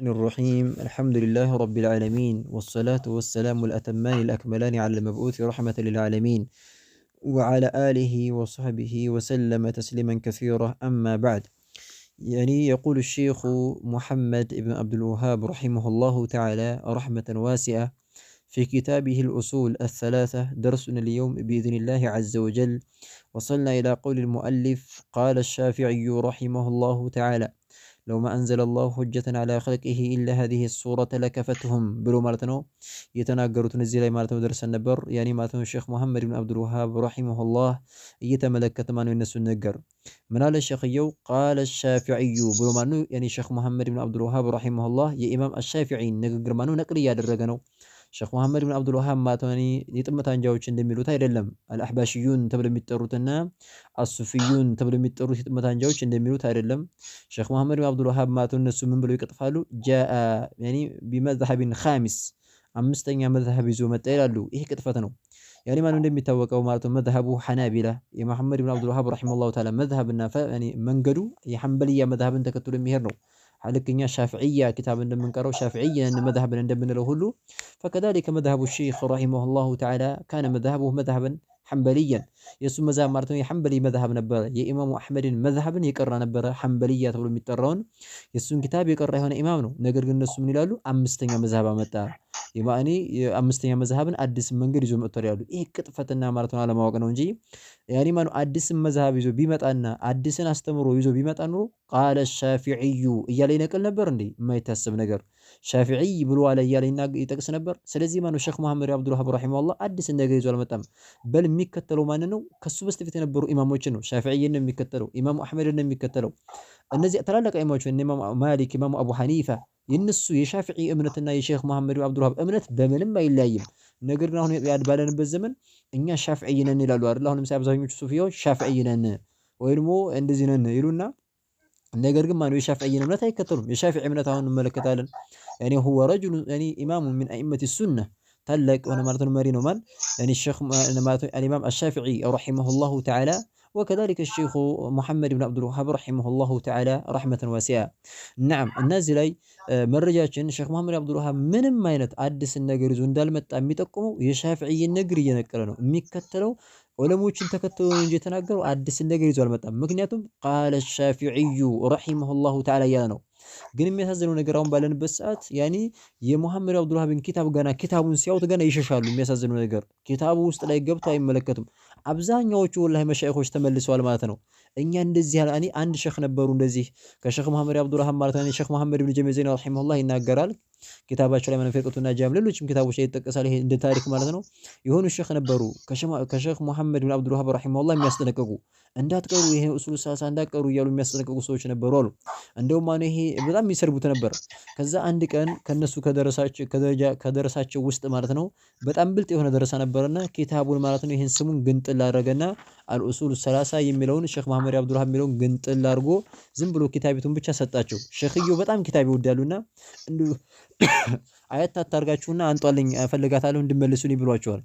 الرحيم الحمد لله رب العالمين والصلاة والسلام الأتمان الأكملان على المبعوث رحمة للعالمين وعلى آله وصحبه وسلم تسليما كثيرا أما بعد. يقول الشيخ محمد بن عبد الوهاب رحمه الله تعالى رحمة واسعة في كتابه الأصول الثلاثة درسنا اليوم بإذن الله عز وجل. وصلنا إلى قول المؤلف قال الشافعي رحمه الله تعالى: لو ما أنزل الله حجة على خلقه إلا هذه السورة لكفتهم بلو مالتنو يتناقروا تنزيل مالتنو درس النبر يعني مالتنو الشيخ محمد بن عبد الوهاب رحمه الله يتملك مانو ينسو النقر من على الشيخ يو قال الشافعي بلو مانو يعني الشيخ محمد بن عبد الوهاب رحمه الله يا إمام الشافعي نقر مانو نقري يا درقنو ሼክ መሐመድ ብን አብዱል ወሃብ ማተኒ የጥመት አንጃዎች እንደሚሉት አይደለም። አልአህባሽዩን ተብለው የሚጠሩትና አሱፊዩን ተብለው የሚጠሩት የጥመት አንጃዎች እንደሚሉት አይደለም። ሼክ መሐመድ ብን አብዱል ወሃብ ማተው እነሱ ምን ብለው ይቀጥፋሉ? ጃአ ያኒ ቢመዝሀብን ኻሚስ አምስተኛ መዝሀብ ይዞ መጣ ይላሉ። ይሄ ቅጥፈት ነው። ያኒ ማን እንደሚታወቀው ማለት ነው መዝሀቡ ሐናቢላ የመሐመድ ብን አብዱል ወሃብ ረሂመሁላሁ ተዓላ መዝሀብና መንገዱ የሐንበልያ መዝሀብን ተከትሎ የሚሄድ ነው። ልክኛ ሻፍዕያ ኪታብ እንደምንቀረው ሻፍዕያን መዝሀብን እንደምንለው ሁሉ فكذلك مذهب الشيخ رحمه الله تعالى كان مذهبه مذهبا حنبليا የሱ መዝሀብ ማለት ነው የሐንበሊ መዝሀብ ነበረ። የኢማሙ አህመድን መዝሀብን የቀራ ነበረ። ሐንበልያ ተብሎ የሚጠራውን የሱን ኪታብ የቀራ የሆነ ኢማም ነው። ነገር ግን እነሱ ምን ይላሉ? አምስተኛ መዝሀብ አመጣ። የማኒ አምስተኛ መዝሀብን አዲስ መንገድ ይዞ መጥቷል ያሉ። ይሄ ቅጥፈትና ማለት ነው አለማወቅ ነው እንጂ ያኒ ማኑ አዲስ መዝሀብ ይዞ ቢመጣና አዲስን አስተምሮ ይዞ ቢመጣ ኑሮ ቃለ ሻፊዒዩ እያለ ይነቅል ነበር እንዴ? የማይታሰብ ነገር ሻፊዒ ብሎ አለ እያለ ይጠቅስ ነበር። ስለዚህ ማኑ ሼክ መሐመድ አብዱል ወሃብ ረሂመሁላህ አዲስ ነገር ይዞ አልመጣም። በል የሚከተለው ማን ነው? ከሱ በስተፊት የነበሩ ኢማሞችን ነው። ሻፊዒን ነው የሚከተለው፣ ኢማሙ አህመድን ነው የሚከተለው። እነዚህ ታላላቅ ኢማሞች እነ ኢማሙ ማሊክ፣ ኢማሙ አቡ ሐኒፋ የነሱ የሻፊዒ እምነትና የሼክ መሐመድ አብዱል ወሃብ እምነት በምንም አይለያይም። ነገር ግን አሁን ባለንበት ዘመን እኛ ሻፊዒ ነን ይላሉ አይደል? አሁን ለምሳሌ አብዛኞቹ ሱፊያዎች ሻፊዒ ነን ወይ ደግሞ እንደዚህ ነን ይሉና ነገር ግን ማነው የሻፊዒን እምነት አይከተሉም። የሻፊዒ እምነት አሁን እንመለከታለን። ያኒ ሁወ ረጁል ያኒ ኢማሙ ሚን አኢመቲ ሱነህ ታላቅ የሆነ ማለት ነው መሪ ነው ማን ያኒ ሼክ ማለት አልኢማም አልሻፊዒ ረሂመሁላሁ ተዓላ وكذلك الشيخ محمد بن عبد الوهاب رحمه الله تعالى رحمة واسعة. نعم እነዚህ ላይ መረጃችን ሼክ መሐመድ አብዱል ወሃብ ምንም አይነት አዲስ ነገር ይዞ እንዳልመጣ የሚጠቁመው የሻፊዒን ነገር እየነቀለ ነው የሚከተለው። ዑለሞችን ተከትሎ እንጂ የተናገረው አዲስ ነገር ይዞ አልመጣም። ምክንያቱም ቃለ ሻፊዒዩ ረሂመሁላሁ ተዓላ እያለ ነው። ግን የሚያሳዝነው ነገር አሁን ባለንበት ሰዓት ያኒ የሙሐመድ አብዱል ወሃብን ኪታብ ገና ኪታቡን ሲያዩት ገና ይሸሻሉ። የሚያሳዝነው ነገር ኪታቡ ውስጥ ላይ ገብቶ አይመለከቱም። አብዛኛዎቹ ወላሂ መሻይኾች ተመልሰዋል ማለት ነው። እኛ እንደዚህ ያለ እኔ አንድ ሼክ ነበሩ እንደዚህ ከሼክ መሐመድ አብዱል ወሃብ ማለት ነው ሼክ መሐመድ ኢብኑ ጀሚል ዘይን ረሂመሁላህ ይናገራል ኪታባቸው ላይ መንፈቀቱና ጃም ሌሎችም ኪታቦች ላይ ይጠቀሳል። ይሄ እንደ ታሪክ ማለት ነው። የሆኑ ሼክ ነበሩ ከሼክ መሐመድ ኢብኑ አብዱል ወሃብ ረሂመሁላህ የሚያስጠነቅቁ እንዳትቀሩ ይሄ ኡሱል ሰላሳ እንዳትቀሩ እያሉ የሚያስጠነቅቁ ሰዎች ነበሩ አሉ። እንደውም ማነው ይሄ በጣም የሚሰርቡት ነበር። ከዛ አንድ ቀን ከነሱ ከደረሳቸው ውስጥ ማለት ነው በጣም ብልጥ የሆነ ደረሳ ነበርና ኪታቡን ማለት ነው ይሄን ስሙን ግንጥል አደረገና አልኡሱል ሰላሳ የሚለውን ሼክ መሐመድ አብዱል ወሃብ የሚለውን ግንጥል አድርጎ ዝም ብሎ ኪታቢቱን ብቻ ሰጣቸው። ሼክዮ በጣም ኪታብ ይወዳሉና አያት አታርጋችሁና አንጧልኝ ፈልጋታለሁ እንድመልሱልኝ ብሏቸዋል።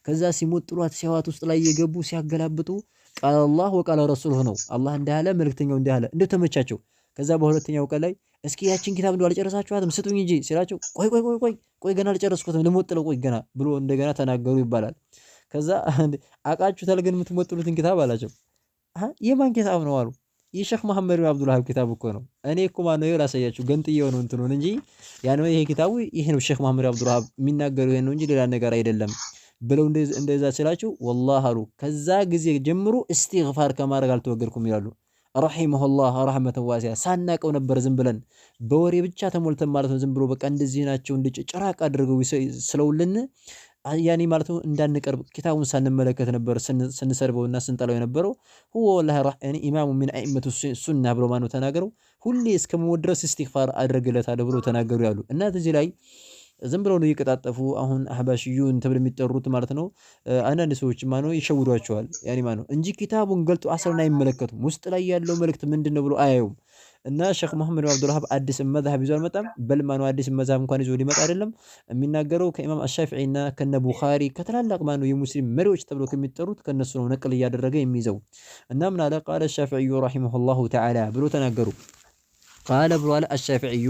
ከዛ ሲሞጥሯት ሲያዋት ውስጥ ላይ የገቡ ሲያገላብጡ ቃል አላህ ወቃለ ረሱሉሁ ነው አላህ እንዳለ መልእክተኛው እንዳለ እንደተመቻቸው። ከዛ በሁለተኛው ቀን ላይ እስኪ ያችን ኪታብ እንደው አልጨረሳችኋትም ስጡኝ እንጂ ሲላቸው ቆይ ገና አልጨረስኩትም ልሞጥለው ቆይ ገና ብሎ እንደገና ተናገሩ ይባላል። ከዛ አቃችሁታል ግን የምትሞጥሉትን ኪታብ አላቸው። የማን ኪታብ ነው አሉ። የሼክ መሐመድ ብን አብዱል ወሃብ ኪታብ እኮ ነው። እኔ እኮ ማነው ላሳያችሁ ገንጥዬው ነው እንትኑን እንጂ ያን ይሄ ኪታቡ ይሄ ነው ሼክ መሐመድ አብዱል ወሃብ የሚናገረው ይሄን ነው እንጂ ሌላ ነገር አይደለም ብለው እንደዛ ሲላችሁ ወላሂ አሉ ከዛ ጊዜ ጀምሮ ኢስቲግፋር ከማድረግ አልተወገድኩም ይላሉ። ረሂመሁላህ ረህመተ ዋሲዓ ሳናቀው ነበር ዝም ብለን በወሬ ብቻ ተሞልተን ማለት ነው። ዝም ብሎ በቃ እንደዚህ ናቸው እንደ ጭራቅ አድርገው ስለውልን ያኔ ማለት ነው እንዳንቀርብ ኪታቡን ሳንመለከት ነበር ስንሰርበውና ስንጠላው የነበረው። ሁወ ወላሂ ያኔ ኢማሙ ሚን አኢመቱ ሱና ብሎ ማነው ተናገረው። ሁሌ እስከመሞት ድረስ ኢስቲግፋር አድርግለታለሁ ብሎ ተናገሩ ያሉ እና እዚህ ላይ ዝም ብለው ነው እየቀጣጠፉ አሁን አህባሽዩን ተብለው የሚጠሩት ማለት ነው። አንዳንድ ሰዎች ማነው ይሸውዷቸዋል ያኔ ማነው እንጂ ኪታቡን ገልጦ አስረን አይመለከቱም። ውስጥ ላይ ያለው መልእክት ምንድነው ብሎ አያዩም። እና ሼክ መሐመድ አብዱል ወሃብ አዲስ መዝሀብ ይዞ አልመጣም። በል ማነው አዲስ መዝሀብ እንኳን ይዞ ሊመጣ አይደለም የሚናገረው ከኢማም አሻፊዒና ከነ ቡኻሪ ከትላላቅ ማነው የሙስሊም መሪዎች ተብለው ከሚጠሩት ከነሱ ነው ነቅል እያደረገ የሚይዘው። እና ምን አለ ቃለ ሻፊዒ ረሂመሁላሁ ተዓላ ብሎ ተናገሩ። قال بروال الشافعي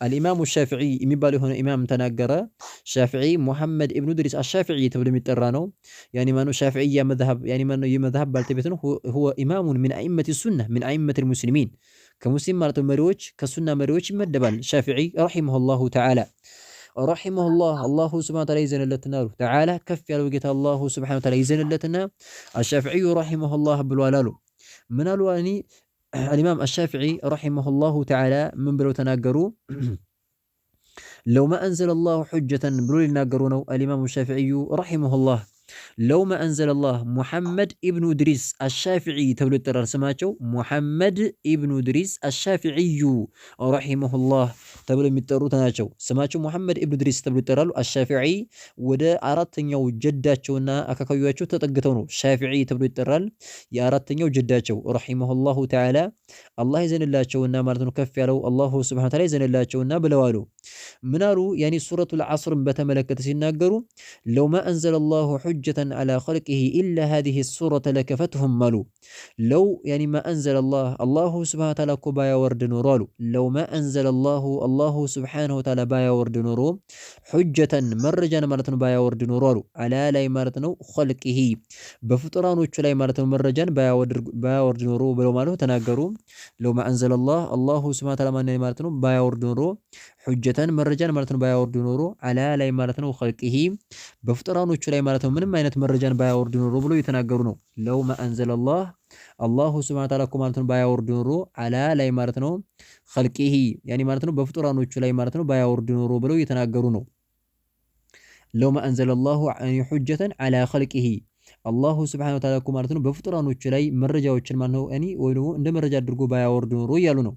الإمام الشافعي يمبالي هنا إمام تناقرة شافعي محمد ابن إدريس الشافعي تبدو مترانو يعني ما شافعي مذهب يعني ما مذهب بالتبتنه هو إمام من أئمة السنة من أئمة المسلمين كمسلم مالته مروج كسنة مروج مدبل شافعي رحمه الله تعالى رحمه الله الله سبحانه وتعالى يزن لتنا تعالى كف يا وجه الله سبحانه وتعالى يزن لتنا الشافعي رحمه الله بالولالو من الواني الإمام الشافعي رحمه الله تعالى من بلو تناقروا لو ما أنزل الله حجة بلو يناقرونه الإمام الشافعي رحمه الله لو ما أنزل الله محمد ابن إدريس الشافعي تبلو الترار سماته محمد ابن إدريس الشافعي رحمه الله تبلو مترو تناچو سماچو محمد ابن إدريس تبلو الترار الشافعي ودا አራተኛው ጀዳቸውና አካካዩዋቸው ተጠግተው ነው ሻፊዒ ተብሎ ይጠራል የአራተኛው ጀዳቸው ረሂመሁላሁ ተዓላ አላህ ይዘንላቸውና ማለት ነው ከፍ ያለው አላሁ ሱብሃነሁ ወተዓላ ይዘንላቸውና ብለዋሉ ምናሉ ያኒ ሱረቱል ዐስርን በተመለከተ ሲናገሩ ለው ማ አንዘለላሁ حجة على خلقه إلا هذه السورة لكفتهم مالو لو يعني ما أنزل الله سبحانه وتعالى بايا ورد نورالو لو ما أنزل الله سبحانه وتعالى بايا ورد نورو حجة مرجان مالتن بايا ورد نورالو على لاي مالتنو خلقه بفطران وچ لاي مالتن مرجان بايا ورد نورو بلو مالو تناغرو لو ما أنزل الله سبحانه وتعالى مالتنو بايا ورد نورو حجة مرجان مالتن بايا ورد نورو على لاي مالتنو خلقه بفطران وچ لاي مالتنو ምንም አይነት መረጃን ባያወርድ ኖሮ ብሎ የተናገሩ ነው ለው ማ አንዘለ አላሁ ሱብሃነሁ ወተዓላ ማለት ነው ባያወርድ ኖሮ አላ ላይ ማለት ነው ኸልቂሂ ያኒ ማለት ነው በፍጡራኖቹ ላይ ማለት ነው ባያወርድ ኖሮ ብለው የተናገሩ ነው ለው ማ አንዘለ ሁጀተን አላ ኸልቂሂ አላሁ ሱብሃነሁ ወተዓላ ማለት ነው በፍጡራኖቹ ላይ መረጃዎችን ማለት ነው እኔ ወይ ደግሞ እንደ መረጃ አድርጎ ባያወርድ ኖሮ እያሉ ነው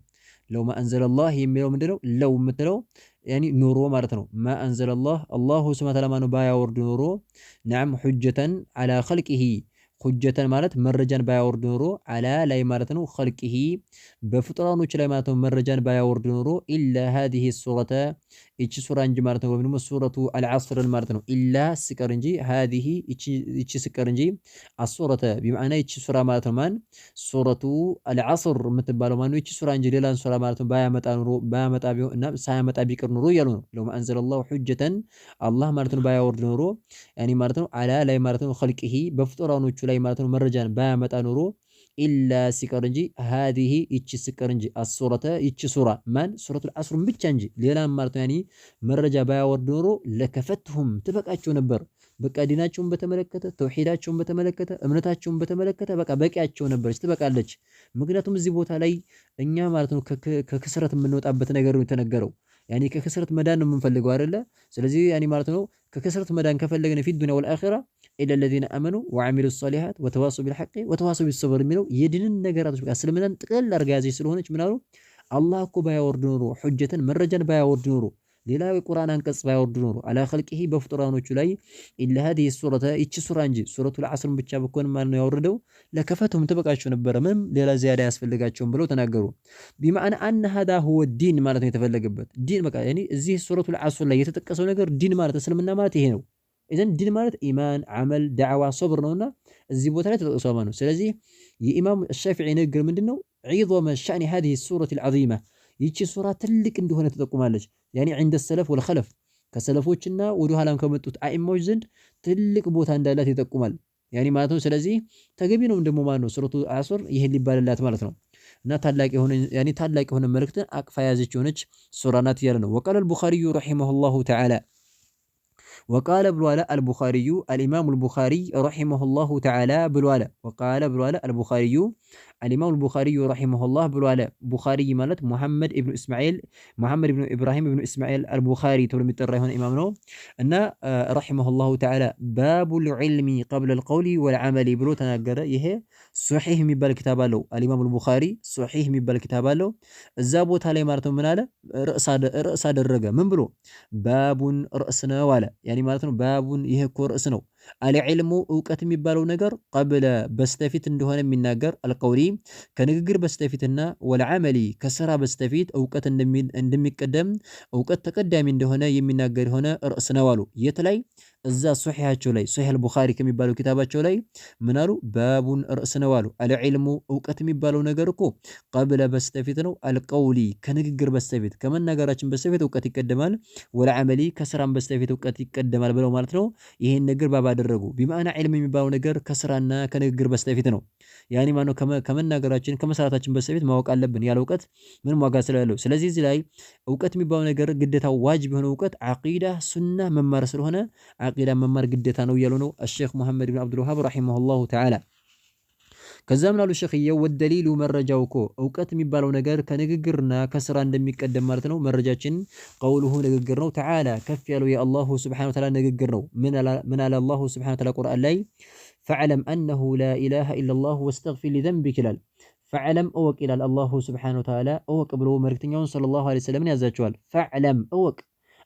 ለው ማ አንዘለ የሚለው ምንድነው ለው የምትለው يعني نورو مارتنو ما أنزل الله سبحانه وتعالى ما نبايا ورد نورو نعم حجة على خلقه حجة مالت مرجان بايا ورد نورو على لاي مارتنو خلقه بفطرانو چلاي مارتنو مرجان بايا ورد نورو إلا هذه السورة إيش سورة انجي مارتنو ومنو سورة العصر المارتنو إلا سكرنجي هذه إيش سكرنجي السورة بمعنى إيش سورة مارتنو مان سورة العصر متبالو مانو إيش سورة انجي ليلان سورة مارتنو بايا متا نورو بايا متا بيو ناب سايا متا بيكر نورو يالونو لو ما أنزل الله حجة الله مارتنو بايا ورد نورو يعني مارتنو على لاي مارتنو خلقه بفطرانو ላይ ማለት ነው መረጃን ባያመጣ ኑሮ ኢላ ሲቀርንጂ هذه እቺ ሲቀርንጂ አሱረተ እቺ ሱራ ማን ሱረቱል ዐስር ብቻ እንጂ ሌላ ማለት ነው ያኒ መረጃ ባያወርድ ኑሮ ለከፈትሁም ተበቃቸው ነበር በቃ ዲናቸውን በተመለከተ ተውሂዳቸውን በተመለከተ እምነታቸውን በተመለከተ በቃ በቂያቸው ነበር ትበቃለች ምክንያቱም እዚህ ቦታ ላይ እኛ ማለት ነው ከክስረት የምንወጣበት ነገር ነው የተነገረው ያኒ ከክስረት መዳን ነው የምንፈልገው አይደለ ስለዚህ ያኒ ማለት ነው ከክስረት መዳን ከፈለግን في الدنيا والآخرة إلا الذين آمنوا وعملوا الصالحات وتواصوا بالحق وتواصوا بالصبر የሚለው የድንን ነገራቶች በቃ ስለምናን ጥቅል አርጋዚ ስለሆነች ምናሉ አላህ እኮ ባያወርድ ኖሮ ሁጀተን መረጃን ባያወርድ ኖሮ ሌላ የቁርአን አንቀጽ ባያወርድ ኖሮ አላ ኸልቂሂ በፍጡራኖቹ ላይ ኢላ هذه السورة እቺ ሱራ እንጂ ሱረቱል ዐስር ብቻ በኮን ማን ነው ያወረደው ለከፈቱም ተበቃቸው ነበር ምንም ሌላ ዚያዳ ያስፈልጋቸውም ብለው ተናገሩ بمعنى ان هذا هو الدين ማለት ነው የተፈለገበት ዲን በቃ ያኒ እዚህ ሱረቱል ዐስር ላይ የተጠቀሰው ነገር ዲን ማለት እስልምና ማለት ይሄ ነው إذن دين مالت إيمان عمل دعوة صبر نونا الزي بوتالي تتقصوا منه سلازي الإمام الشافعي نقر من دنو عظم شأن هذه السورة العظيمة يتشي سورة تلك اندو هنا تتقوا مالج يعني عند السلف والخلف كسلفوچنا ودوها لان كمتوت أئمة زند تلك بوتان دالات تتقوا مال يعني مالتو سلازي تقبينو من دمو مانو سورة العصر يهلي بالالات مالتنا እና ታላቅ የሆነ يعني ታላቅ የሆነ መልእክትን አቅፋ ያዘች ሆነች ሱራ ናት ያለ ነው وقال البخاري رحمه الله تعالى وقال بلوالا البخاري الإمام البخاري رحمه الله تعالى بلوالا وقال بلوالا البخاري الإمام البخاري رحمه الله بلوالا بخاري مالت محمد ابن إسماعيل محمد ابن إبراهيم ابن إسماعيل البخاري تقول مترهون إمامنا أن رحمه الله تعالى باب العلم قبل القول والعمل بلو تناقر يه صحيح من بالكتاب له الإمام البخاري صحيح من بالكتاب له الزابوت عليه مارتون مناله رأس الرقة من بلو باب رأسنا ولا يعني مالتنا باب يه كورس ነው العلم እውቀት የሚባለው ነገር قبل በስተፊት እንደሆነ የሚናገር القولي ከንግግር በስተፊትና والعملي ከስራ በስተፊት እውቀት እንደሚቀደም እውቀት ተቀዳሚ እንደሆነ የሚናገር ሆነ ርዕስ ነው አሉ የት ላይ እዛ ሶሒሃቸው ላይ ሶሒህ አልቡኻሪ ከሚባለው ኪታባቸው ላይ ምን አሉ? ባቡን ርዕስ ነው አሉ። አልዕልሙ እውቀት የሚባለው ነገር እኮ ቀብለ በስተፊት ነው፣ አልቀውሊ ከንግግር በስተፊት ከመናገራችን በስተፊት እውቀት ይቀደማል፣ ወለዓመሊ ከስራም በስተፊት እውቀት ይቀደማል ብለው ማለት ነው። ይሄን ነገር ባብ አደረጉ። ቢማዕና ዒልም የሚባለው ነገር ከስራና ከንግግር በስተፊት ነው። ያኔ ማነው ከመናገራችን ከመስራታችን በስተፊት ማወቅ አለብን። ያለ እውቀት ምንም ዋጋ ስለሌለው፣ ስለዚህ እዚህ ላይ እውቀት የሚባለው ነገር ግዴታው ዋጅብ የሆነ እውቀት ዓቂዳ ሱና መማር ስለሆነ ዓቂዳ መማር ግዴታ ነው እያሉ ነው الشيخ محمد بن عبد الوهاب رحمه الله تعالى። ከዛ ምን አሉ ሸኽየው? ወደሊሉ መረጃው እኮ እውቀት የሚባለው ነገር ከንግግርና ከስራ እንደሚቀደም ማለት ነው። መረጃችን ቀውሉሁ ንግግር ነው። ተዓላ ከፍ ያለው የአላሁ ስብሓነሁ ወተዓላ ንግግር ነው። ምን አለ አላሁ ስብሓነሁ ወተዓላ ቁርአን ላይ ፈዕለም አነሁ ላ ኢላሃ ኢለላህ ወስተግፊር ሊዘንቢክ ይላል። ፈዕለም እወቅ ይላል አላሁ ስብሓነሁ ወተዓላ። እወቅ ብሎ መልእክተኛውን ሰለላሁ ዐለይሂ ወሰለም ያዛቸዋል። ፈዕለም እወቅ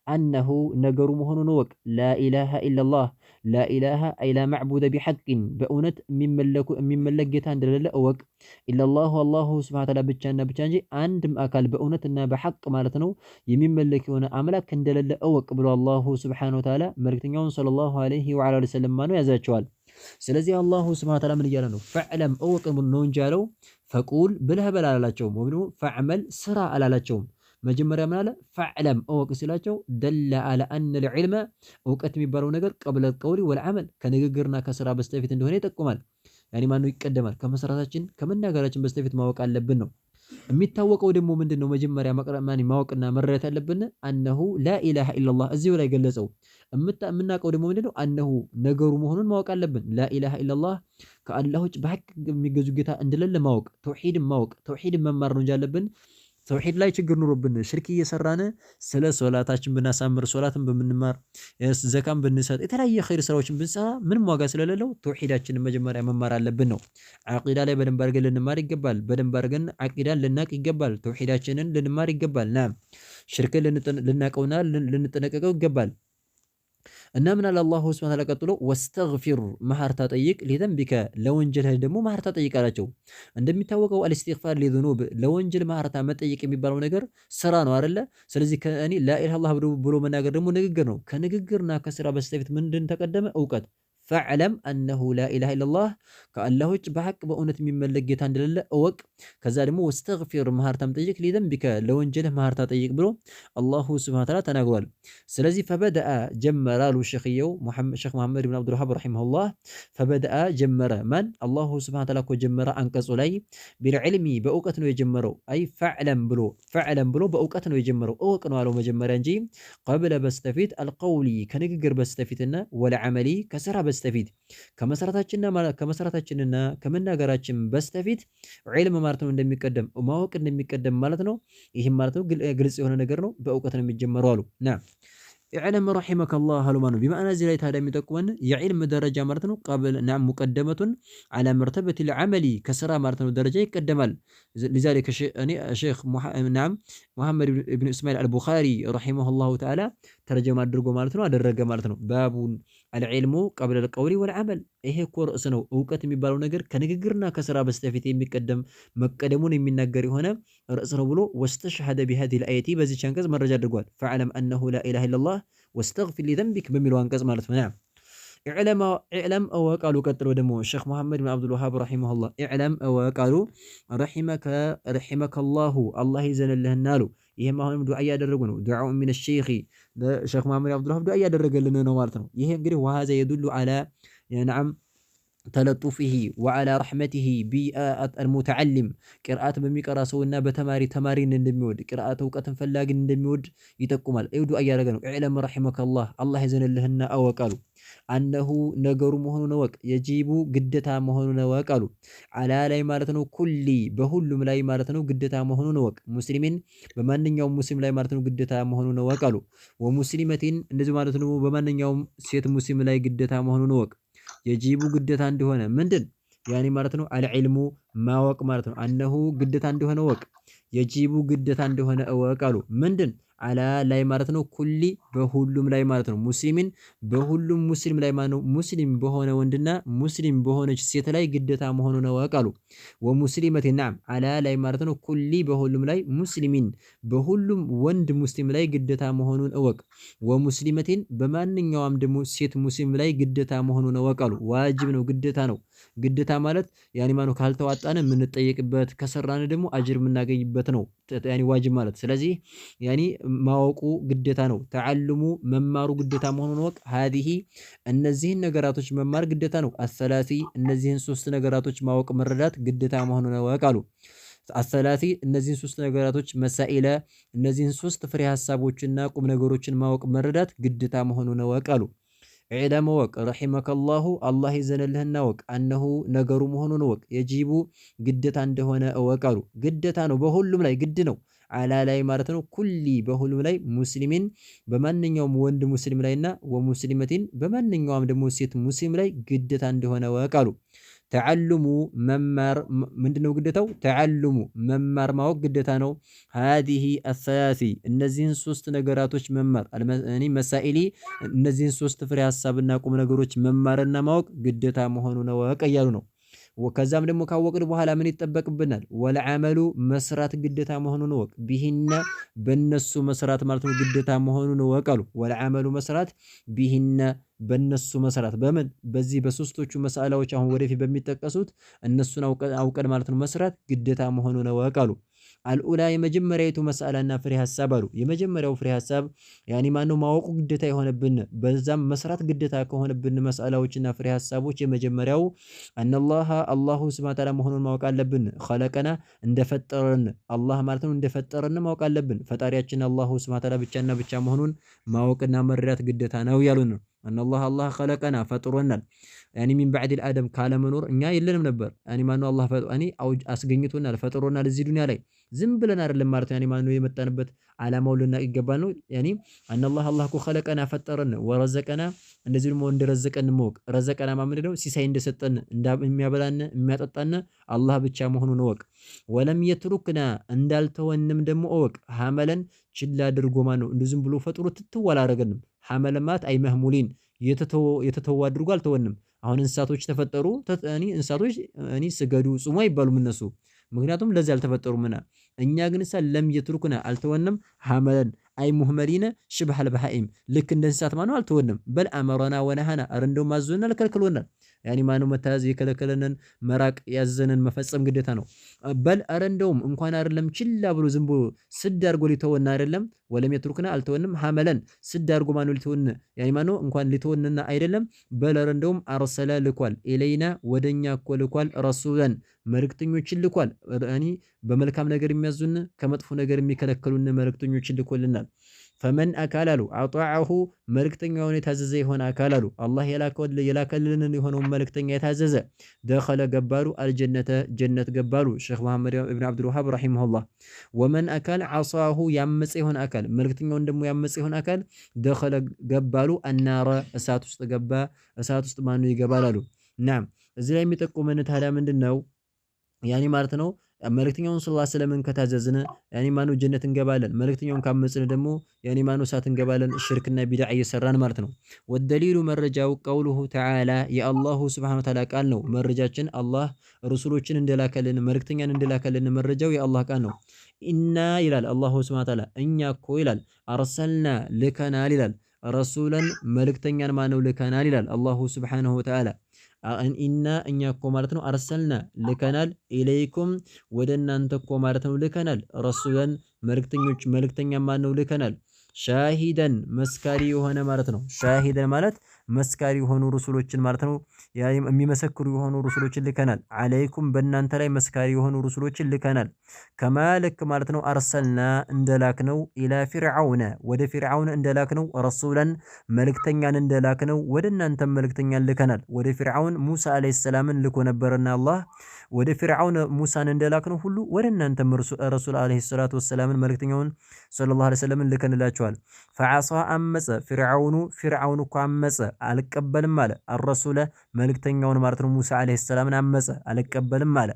አነሁ ነገሩ መሆኑን እወቅ። ላኢላሃ ኢለላህ ላኢላሃ አይ ላ ማዕቡደ ቢሐቅን በእውነት የሚመለክ ጌታ እንደሌለ እወቅ። ኢለላሁ አላሁ ስብሐነ ወተዓላ ብቻና ብቻ እንጂ አንድም አካል በእውነትና በሐቅ ማለት ነው የሚመለክ የሆነ አምላክ እንደሌለ እወቅ ብሎ አላሁ ስብሐነ ወተዓላ መልእክተኛውን ሰለላሁ ዐለይሂ ወዐላ ወሰለም ማነው ያዛቸዋል። ስለዚህ አላሁ ስብሐነ ወተዓላ ምን እያለ ነው? ፈዕለም እወቅ ነው እንጂ ያለው ፈቁል ብለህ በል አላላቸውም፣ ወይም ደግሞ ፈዕመል ስራ አላላቸውም። መጀመሪያ ምን አለ? ፈዕለም እወቅ ሲላቸው ደለ አለ አነ ልዕልመ እውቀት የሚባለው ነገር ቀብለ ቀውሊ ወልዓመል ከንግግርና ከስራ በስተፊት እንደሆነ ይጠቁማል። ያኔ ማነው ይቀደማል? ከመሰረታችን ከመናገራችን በስተፊት ማወቅ አለብን ነው። የሚታወቀው ደግሞ ምንድን ነው? መጀመሪያ ማወቅና መረዳት ያለብን አነሁ ላኢላሃ ኢለላህ እዚሁ ላይ ገለጸው። የምናውቀው ደግሞ ምንድን ነው? አነሁ ነገሩ መሆኑን ማወቅ አለብን። ላኢላሃ ኢለላህ ከአላህ ውጭ በሐቅ የሚገዙ ጌታ እንደሌለ ማወቅ፣ ተውሂድን ማወቅ፣ ተውሂድን መማር ነው እንጂ ያለብን ተውሂድ ላይ ችግር ኑሮብን ሽርክ እየሰራን ስለ ሶላታችን ብናሳምር ሶላትን በምንማር ዘካን ብንሰጥ የተለያየ ኸይር ስራዎችን ብንሰራ ምንም ዋጋ ስለሌለው ተውሂዳችንን መጀመሪያ መማር አለብን ነው። ዓቂዳ ላይ በደንብ አድርገን ልንማር ይገባል። በደንብ አድርገን ዓቂዳን ልናቅ ይገባል። ተውሂዳችንን ልንማር ይገባል። ሽርክን ልናቀውና ልንጠነቀቀው ይገባል። እና ምን አለ አላሁ ሱብሓነሁ ወተዓላ ቀጥሎ ወስተግፊር መሐርታ ጠይቅ፣ ሊዘንቢከ ለወንጀልህ ደግሞ መሐርታ ጠይቅ አላቸው። እንደሚታወቀው አልእስቲግፋር ሊዙኑብ ለወንጀል መሐርታ መጠየቅ የሚባለው ነገር ስራ ነው አይደለ? ስለዚህ ከእኔ ላኢላሃ ኢለላህ ብሎ መናገር ደግሞ ንግግር ነው። ከንግግርና ከስራ በስተፊት ምንድን ተቀደመ? እውቀት። ፈዕለም አነሁ ላኢላሃ ኢለላህ ከአላህ ውጭ በሐቅ በእውነት የሚመለክ ጌታ እንደሌለ እወቅ። ከዛ ደግሞ ወስተግፊር መሐርታም ጠይቅ፣ ሊዘንቢከ ለወንጀልህ መሐርታ ጠይቅ ብሎ አላሁ ሱብሓነሁ ወተዓላ ተናግሯል። ስለዚህ ፈበደአ ጀመረ አሉ ሼኽ መሐመድ ብን አብዱልወሃብ ረሒመሁላህ። ፈበደአ ጀመረ ማን? አላሁ ሱብሓነሁ ወተዓላ እኮ ጀመረ አንቀጹ ላይ ቢልዕልሚ በእውቀት ነው የጀመረው። አይ ፈዕለም ብሎ በእውቀት ነው የጀመረው፣ እወቅ ነው አለው መጀመሪያ እንጂ ቀብለ በስተፊት አልቀውሊ ከንግግር በስተፊትና ወለዓመሊ ከስራ በስተፊት ከመሰረታችንና ከመናገራችን በስተፊት ዒልም ማለት ነው እንደሚቀደም ማወቅ እንደሚቀደም ማለት ነው። ይህም ማለት ነው ግልጽ የሆነ ነገር ነው፣ በእውቀት ነው የሚጀመረው አሉ። ኢዕለም ረሒመከላህ አሉ ማለት ነው። ቢማዕና እዚህ ላይ ታዲያ የሚጠቁመን የዒልም ደረጃ ማለት ነው ቀብል ሙቀደመቱን ዐላ መርተበቲል ዐመሊ ከስራ ማለት ነው ደረጃ ይቀደማል። ሊዛሊከ ሼኽ ሙሐመድ ብን እስማኤል አልቡኻሪ ረሒመሁላሁ ተዓላ ተርጀማ አድርጎ ማለት ነው አደረገ ማለት ነው። ባቡን አልዕልሙ ቀብለል ቀውሊ ወልዓመል። ይሄ እኮ ርዕስ ነው። እውቀት የሚባለው ነገር ከንግግርና ከስራ በስተፊት የሚቀደም መቀደሙን የሚናገር የሆነ ርዕስ ነው ብሎ ወስተሽሀደ ቢሃዚሂል አየቲ በዚህች አንቀጽ መረጃ አድርጓል። ፈዕለም አነሁ ላኢላሃ ኢለላህ ወስተግፊር ሊዘንቢክ በሚለው አንቀጽ ማለት ነው። ኢዕለም እወቅ አሉ። ቀጥሎ ደግሞ ሼኽ ሙሐመድ ብን አብዱልወሃብ ረሒመሁላህ ኢዕለም እወቅ አሉ ረሒመከላሁ አላህ ይዘንልህና አሉ። ይህም አሁንም ዱዓ እያደረጉ ነው። ዱዓኡ ሚነ ሼኽ ሼኽ ሙሐመድ ብን አብዱልወሃብ ዱዓ እያደረገልን ነው ማለት ነው። ይሄ እንግዲህ ወሃዛ የዱሉ ዐላ ተለጡፊሂ ወዐላ ረሕመቲሂ ቢአልሙተዓሊም ቅርአት በሚቀራ ሰውና ተማሪን እንደሚወድ ቅርአት እውቀትን ፈላጊን እንደሚወድ ይጠቁማል። ዱዓ እያደረገ ነው። ኢዕለም ረሒመከላህ አላህ ይዘንልህና እወቅ አሉ። አነሁ ነገሩ መሆኑን እወቅ፣ የጂቡ ግዴታ መሆኑን እወቅ አሉ። ዐላ ላይ ማለት ነው ኩሊ በሁሉም ላይ ማለት ነው ግዴታ መሆኑን እወቅ። ሙስሊሚን በማንኛውም ሙስሊም ላይ ማለት ነው ግዴታ መሆኑን እወቅ አሉ። ወሙስሊመቲን እንደዚህ ማለት ነው በማንኛውም ሴት ሙስሊም ላይ ግዴታ መሆኑን እወቅ። የጂቡ ግዴታ እንደሆነ ምንድን ያኔ ማለት ነው አልዕልሙ ማወቅ ማለት ነው። አነሁ ግዴታ እንደሆነ እወቅ፣ የጂቡ ግዴታ እንደሆነ እወቅ አሉ። ምንድን አላ ላይ ማለት ነው ኩሊ በሁሉም ላይ ማለት ነው ሙስሊሚን በሁሉም ሙስሊም ላይ ማለት ነው ሙስሊም በሆነ ወንድና ሙስሊም በሆነች ሴት ላይ ግዴታ መሆኑን እወቅ አሉ። ወሙስሊመቲን ነዓም አላ ላይ ማለት ነው ኩሊ በሁሉም ላይ ሙስሊሚን በሁሉም ወንድ ሙስሊም ላይ ግዴታ መሆኑን እወቅ። ወሙስሊመቲን በማንኛውም ደግሞ ሴት ሙስሊም ላይ ግዴታ መሆኑን እወቅ አሉ። ዋጅብ ነው ግዴታ ነው። ግዴታ ማለት ያኒ ማነው ካልተዋጣን የምንጠየቅበት ከሰራን ደግሞ አጅር የምናገኝበት ነው ያኒ ዋጅብ ማለት። ስለዚህ ያኒ ማወቁ ግዴታ ነው። ተዓልሙ መማሩ ግዴታ መሆኑን ወቅ ሀዲሂ እነዚህን ነገራቶች መማር ግዴታ ነው። አሰላሲ እነዚህን ሶስት ነገራቶች ማወቅ መረዳት ግዴታ መሆኑን ወቅ አሉ። አሰላሲ እነዚህን ሶስት ነገራቶች መሳኢለ እነዚህን ሶስት ፍሬ ሐሳቦችና ቁም ነገሮችን ማወቅ መረዳት ግዴታ መሆኑን ወቅ አሉ። ኢዕለም ወቅ ረሒመከላሁ አላህ ይዘንልህና ወቅ አነሁ ነገሩ መሆኑን ወቅ የጂቡ ግዴታ እንደሆነ እወቅ አሉ። ግዴታ ነው፣ በሁሉም ላይ ግድ ነው። አላ ላይ ማለት ነው ኩሊ በሁሉም ላይ ሙስሊሚን በማንኛውም ወንድ ሙስሊም ላይና ወሙስሊመቲን በማንኛውም ደግሞ ሴት ሙስሊም ላይ ግዴታ እንደሆነ እወቅ አሉ። ተዓልሙ መማር ምንድነው ግዴታው? ተዓልሙ መማር ማወቅ ግዴታ ነው። ሃዲሂ አሰላሲ እነዚህን ሶስት ነገራቶች መማር እኔ መሳኢሊ እነዚህን ሶስት ፍሬ ሐሳብና ቁም ነገሮች መማርና ማወቅ ግዴታ መሆኑን እወቅ እያሉ ነው። ከዛም ደግሞ ካወቅን በኋላ ምን ይጠበቅብናል? ወለዓመሉ መስራት ግዴታ መሆኑን እወቅ። ቢሂነ በነሱ መስራት ማለት ነው ግዴታ መሆኑን እወቅ አሉ። ወለዓመሉ መስራት ቢሂነ በነሱ መስራት በምን በዚህ በሶስቶቹ መሳላዎች አሁን ወደፊት በሚጠቀሱት እነሱን አውቀን ማለት ነው መስራት ግዴታ መሆኑን እወቅ አሉ። አልኡላ የመጀመሪያይቱ መስአላና ፍሬ ሐሳብ አሉ። የመጀመሪያው ፍሬ ሐሳብ ያኒ ማነው ማወቁ ግዴታ የሆነብን በዛም መስራት ግዴታ ከሆነብን መስአላዎችና ፍሬ ሐሳቦች የመጀመሪያው አነላህ አላሁ ሱብሓነሁ ወተዓላ መሆኑን ማወቅ አለብን። ኸለቀና እንደፈጠረን አላህ ማለት ነው እንደፈጠረን ማወቅ አለብን። ፈጣሪያችን አላሁ ሱብሓነሁ ወተዓላ ብቻና ብቻ መሆኑን ማወቅና መረዳት ግዴታ ነው ያሉን ነው። አላህ ኸለቀና ፈጥሮናል። ያኒ ሚን ባዕድ አደም ካለመኖር እኛ የለንም ነበር። ያኒ ማነው አላህ አስገኝቶናል ፈጥሮናል እዚህ ዱንያ ላይ ዝም ብለን አይደለም ማለት ያኒ ማነው የመጣንበት ዓላማው ልናቅ ይገባል ነው። ያኒ አላህ እኮ ኸለቀና ፈጠረን ወረዘቀና እንደዚህ ደግሞ እንደረዘቀን ማወቅ ረዘቀና ማለት ነው ሲሳይ እንደሰጠን የሚያበላን የሚያጠጣን አላህ ብቻ መሆኑን እወቅ። ወለም የትሩክና እንዳልተወንም ደግሞ እወቅ። ሐመለን ችላ አድርጎ ማነው እንደ ዝም ብሎ ፈጥሮ ትተው አላረገንም። ሐመለማት አይ መህሙሊን የተተው አድርጎ አልተወንም። አሁን እንስሳቶች ተፈጠሩ እንስሳቶች ስገዱ ጹሙ አይባሉም እነሱ ምክንያቱም ለዚህ አልተፈጠሩምና። እኛ ግን ለም የትሩክና አልተወንም። ሐመለን አይ ሙህመሊነ ሽብሐል በሃኢም ልክ እንደ እንስሳት ማነው አልተወንም። በል አመረና ወነሃና እንደው ማዞናል ከልክሎናል። ያኒ ማነው መታዘዝ የከለከለንን መራቅ ያዘንን መፈጸም ግዴታ ነው። በል እንደውም እንኳን አይደለም ችላ ብሎ ዝም ብሎ ስድ አድርጎ ሊተወና አይደለም። ወለም የትሩክና አልተወንም። ሐመለን ስድ አድርጎ ማነው ሊተወን ያኒ ማነው እንኳን ሊተወንና አይደለም። በል እንደውም አርሰለ ልኳል ኢለይና ወደኛ እኮ ልኳል ረሱለን መልእክተኞችን ልኳል። ያኒ በመልካም ነገር የሚያዙን ከመጥፎ ነገር የሚከለክሉን መልእክተኞችን ልኮልናል። ፈመን አካል አሉ አጧዐሁ መልእክተኛውን የታዘዘ የሆነ አካል አሉ አላህ የላከልንን የሆነውን መልእክተኛ የታዘዘ ደኸለ ገባሉ አልጀነተ ጀነት ገባሉ። ሼኽ መሐመድ ኢብኑ አብዱል ወሃብ ረሂመሁላህ። ወመን አካል ዐሷሁ ያመፀ የሆነ አካል መልእክተኛውን ደግሞ ያመፀ የሆነ አካል ደኸለ ገባሉ አናረ እሳት ውስጥ ገባ። እሳት ውስጥ ማነው ይገባል አሉ። ናም እዚህ ላይ የሚጠቁመን ታዲያ ምንድነው ያኒ ማለት ነው መልእክተኛውን ሰለላሁ ዐለይሂ ወሰለም ከታዘዝን ያኒ ማነው ጀነት እንገባለን። መልእክተኛውን ካመጽን ደግሞ ያኒ ማነው እሳት እንገባለን። ሽርክና ቢድዓ እየሰራን ማለት ነው። ወደሊሉ መረጃው ቀውሉሁ ተዓላ የአላሁ ሱብሓነሁ ወተዓላ ቃል ነው። መረጃችን አላህ ረሱሎችን እንደላከልን መልእክተኛን እንደላከልን መረጃው የአላህ ቃል ነው። ኢና ይላል አላሁ ሱብሓነሁ ወተዓላ እኛ እኮ ይላል አርሰልና ልከናል ይላል ረሱለን መልእክተኛን ማነው ልከናል ይላል አላሁ ሱብሓነሁ ወተዓላ። ኢና እኛ እኮ ማለት ነው አርሰልና ልከናል ኢለይኩም ወደ እናንተ እኮ ማለት ነው ልከናል ረሱለን መልእክተኛ ማነው ልከናል ሻሂደን መስካሪ የሆነ ማለት ነው። ሻሂደን ማለት መስካሪ የሆኑ ሩሱሎችን ማለት ነው የሚመሰክሩ የሆኑ ሩሱሎችን ልከናል። አለይኩም በእናንተ ላይ መስካሪ የሆኑ ሩሱሎችን ልከናል። ከማልክ ማለት ነው አርሰልና እንደላክነው ኢላ ፊርዓውነ ወደ ፊርዓውን እንደላክነው ረሱለን መልእክተኛን እንደላክነው ወደ እናንተ መልእክተኛን ልከናል። ወደ ፊርዓውን ሙሳ አለይሂ ሰላምን ልኮ ነበርና አላህ ወደ ፊርዓውን ሙሳን እንደላክነው ሁሉ ወደ እናንተ ረሱል አለይሂ ሰላቱ ወሰላምን መልእክተኛውን ሰለላሁ ዐለይሂ ወሰለም ልከንላችኋል። ፈዓሳ አመፀ ፊርዓውን እኮ አመፀ አልቀበልም አለ። አረሱለ መልእክተኛውን ማለት ነው ሙሳ አለይሂ ሰላምን አመፀ አልቀበልም አለ።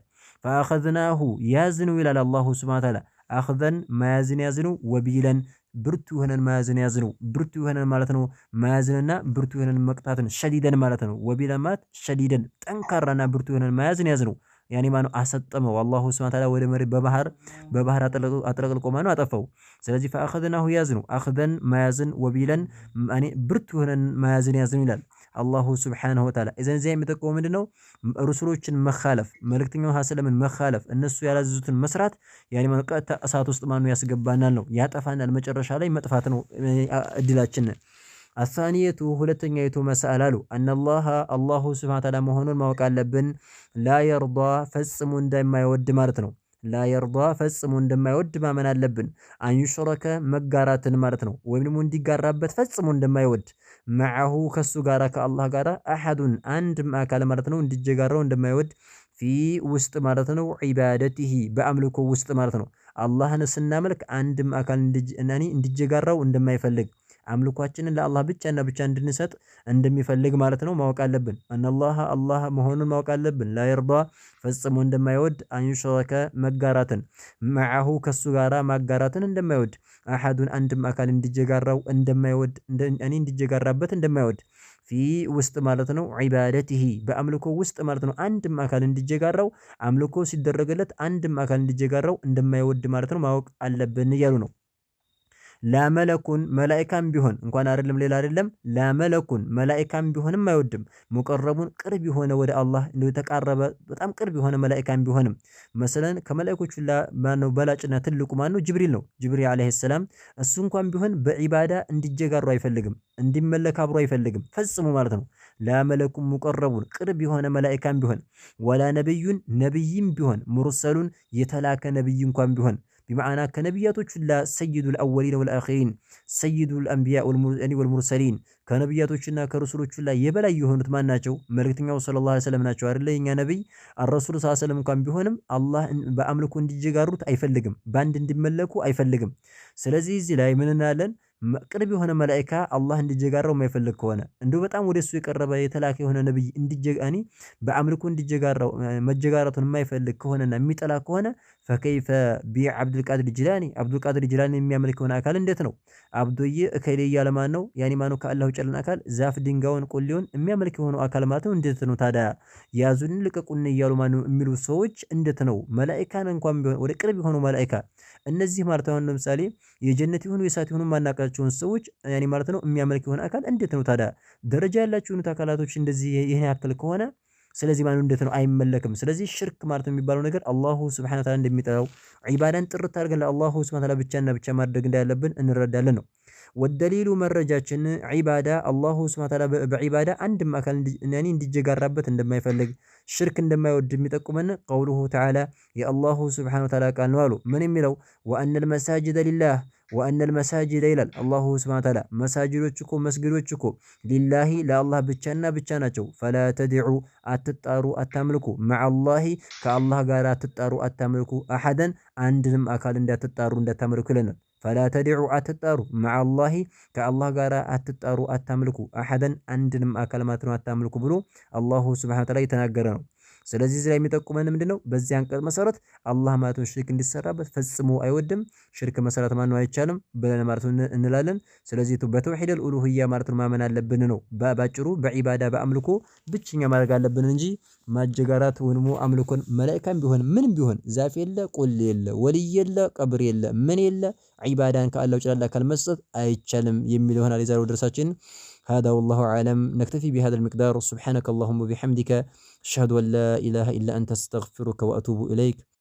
ፈአኸዝናሁ ያዝኑ ይላል አላሁ ሱብሓነሁ ወተዓላ አኽዘን መያዝን ያዝኑ ወቢለን ብርቱ የሆነን መያዝን ያዝ ነው። ብርቱ የሆነን ማለት ነው መያዝንና ብርቱ የሆነን መቅጣትን ሸዲደን ማለት ነው። ወቢላ ማለት ሸዲደን ጠንካራና ብርቱ የሆነን መያዝን ያዝ ነው። ያኔ ማነው አሰጠመው አላሁ ሱብሓነሁ ወተዓላ ወደ መሬት በባህር አጥለቅልቆ ማነው አጠፋው። ስለዚህ ፈአኸዝናሁ ያዝ ነው አኽዘን መያዝን ወቢለን ብርቱ የሆነን መያዝን ያዝ ነው ይላል አላሁ ሱብሓነሁ ወተዓላ። እዘን እዚያ የሚጠቅመው ምንድነው? ሩሱሎችን መኻለፍ መልእክተኛው ሐሰለምን መኻለፍ እነሱ ያላዘዙትን መስራት ያኔ ማነው ቀጥታ እሳት ውስጥ ማነው ያስገባናል ነው ያጠፋናል። መጨረሻ ላይ መጥፋት ነው እድላችን። አሳኒየቱ ሁለተኛይቱ መስአል አሉ አላሁ ሱብሓነሁ ወተዓላ መሆኑን ማወቅ አለብን። ላ የርዳ ፈጽሞ እንደማይወድ ማለት ነው። ላ የርዳ ፈጽሞ እንደማይወድ ማመን አለብን። አንዩሽረከ መጋራትን ማለት ነው። ወይም ደግሞ እንዲጋራበት ፈጽሞ እንደማይወድ መዐሁ ከሱ ጋራ ከአላህ ጋራ አሐዱን አንድም አካል ማለት ነው እንዲጀጋራው እንደማይወድ ፊ ውስጥ ማለት ነው ዒባደቲሂ በአምልኮ ውስጥ ማለት ነው። አላህን ስናመልክ አንድም አካል እንዲጀጋራው እንደማይፈልግ አምልኳችንን ለአላህ ብቻና ብቻ እንድንሰጥ እንደሚፈልግ ማለት ነው ማወቅ አለብን። አላህ መሆኑን ማወቅ አለብን። ላ የርዳ ፈጽሞ እንደማይወድ አንዩሽረከ መጋራትን መዐሁ ከሱ ጋራ ማጋራትን እንደማይወድ አሐዱን አንድም አካል እንዲጀጋራው እንደማይወድ እንዲጀጋራበት እንደማይወድ ፊ ውስጥ ማለት ነው ዒባደቲሂ በአምልኮ ውስጥ ማለት ነው። አንድም አካል እንዲጀጋራው አምልኮ ሲደረግለት አንድም አካል እንዲጀጋራው እንደማይወድ ማለት ነው ማወቅ አለብን እያሉ ነው። ላመለኩን መላኢካም ቢሆን እንኳን አይደለም ሌላ አይደለም ላመለኩን መላኢካም ቢሆንም አይወድም። ሙቀረቡን ቅርብ የሆነ ወደ አላህ የተቃረበ በጣም ቅርብ የሆነ መላኢካም ቢሆንም መሰለን ከመላኢኮቹ ማነው በላጭና ትልቁ ማነው ጅብሪል ነው። ጅብሪል አለይሂ ሰላም እሱ እንኳን ቢሆን በዒባዳ እንዲጀጋሩ አይፈልግም፣ እንዲመለክ አብሮ አይፈልግም ፈጽሞ ማለት ነው። ላመለኩም ሙቀረቡን ቅርብ የሆነ መላኢካም ቢሆን ወላ ነብዩን ነብይም ቢሆን ሙርሰሉን የተላከ ነብይ እንኳን ቢሆን ቢመዓና ከነቢያቶች ሁላ ሰይዱል አወሊን ወልአኺሪን ሰይዱል አንቢያ ወልሙርሰሊን ከነቢያቶችና ከረሱሎች ሁላ የበላይ የሆኑት ማን ናቸው? መልእክተኛው ሰለላሁ ዐለይሂ ወሰለም ናቸው አይደለ? የኛ ነብይ አረሱል ሰለላሁ ዐለይሂ ወሰለም እንኳን ቢሆንም አላህ በአምልኮ እንዲጀጋሩት አይፈልግም፣ ባንድ እንዲመለኩ አይፈልግም። ስለዚህ እዚህ ላይ ምን እናያለን? ቅርብ የሆነ መላኢካ አላህ እንዲጀጋራው የማይፈልግ ከሆነ እንደው በጣም ወደሱ የቀረበ የተላከ የሆነ ነብይ እንዲጀጋኒ በአምልኮ እንዲጀጋራው መጀጋራቱን የማይፈልግ ከሆነና የሚጠላ ከሆነ ፈከይፈ ቢዐብዱል ቃድር ጂላኒ አብዱል ቃድር ጂላኒ የሚያመልከውን አካል እንዴት ነው አብዶዬ እከሌ እያለ ማን ነው ያኒ ማነው ከአላህ ውጭ ያለን አካል ዛፍ ድንጋዩን ቆሌውን የሚያመልክ የሆነው አካል ማለት ነው። እንዴት ነው ታዲያ ያዙን ልቀቁን እያሉ ማነው የሚሉ ሰዎች እንዴት ነው መላኢካን እንኳን ቢሆን ወደ ቅርብ የሆኑ መላኢካ እነዚህ ማለት ነው ለምሳሌ የጀነት የሆኑ የእሳት የሆኑ ማናቃቸውን ሰዎች ያኒ ማለት ነው የሚያመልክ የሆነ አካል እንዴት ነው ታዲያ ደረጃ ያላቸውን አካላቶች እንደዚህ ይሄን ያክል ከሆነ ስለዚህ ማነው እንዴት ነው አይመለክም። ስለዚህ ሽርክ ማለት የሚባለው ነገር አላሁ ሱብሓነሁ ወተዓላ እንደሚጠላው ዒባዳን ጥርት አድርገን ለአላሁ ሱብሓነሁ ወተዓላ ብቻና ብቻ ማድረግ እንዳለብን እንረዳለን ነው። ወደሊሉ መረጃችን ዒባዳ አላሁ ሱብሓነሁ ወተዓላ በዒባዳ አንድም አካል እንዲጀጋራበት እንደማይፈልግ ሽርክ እንደማይወድ የሚጠቁመን ቀውሉሁ ተዓላ የአላሁ ሱብሓነሁ ወተዓላ ቃል ነው አሉ። ምን የሚለው ወአነል መሳጅደ ሊላህ ወአነል መሳጅደ ይላል አላሁ ሱብሓነሁ ወተዓላ መሳጅዶች እኮ መስጊዶች እኮ ሊላሂ ለአላህ ብቻና ብቻ ናቸው። ፈላ ተድዑ አትጣሩ አታምልኩ መዐላሂ ከአላህ ጋር አትጣሩ አታምልኩ አሐደን አንድንም አካል እንዳትጣሩ እንዳታምልኩ ይለናል። ፈላ ተድዑ አትጣሩ መዐላሂ ከአላህ ጋር አትጣሩ አታምልኩ አሐደን አንድንም አካል ማለት ነው አታምልኩ ብሎ አላሁ ሱብሓነሁ ወተዓላ የተናገረ ነው። ስለዚህ እዚህ ላይ የሚጠቁመን ምንድነው? በዚህ አንቀጽ መሰረት አላህ ማለት ነው ሽርክ እንዲሰራበት ፈጽሞ አይወድም። ሽርክ መሰረት ማን ነው አይቻልም ብለን ማለት ነው እንላለን። ስለዚህ በተውሂደል ኡሉሂያ ማለት ነው ማመን አለብን ነው ባጭሩ። በዒባዳ በአምልኮ ብቸኛ ማድረግ አለብን እንጂ ማጀጋራት ወይም አምልኮን መላኢካም ቢሆን ምንም ቢሆን ዛፍ የለ ቁል የለ ወልይ የለ ቀብር የለ ምን የለ ዒባዳን ከአላህ ውጭ ላለ አካል መስጠት አይቻልም የሚል ይሆናል የዛሬው ድረሳችን። هذا والله أعلم نكتفي بهذا المقدار سبحانك اللهم وبحمدك أشهد أن لا إله إلا أنت أستغفرك وأتوب إليك.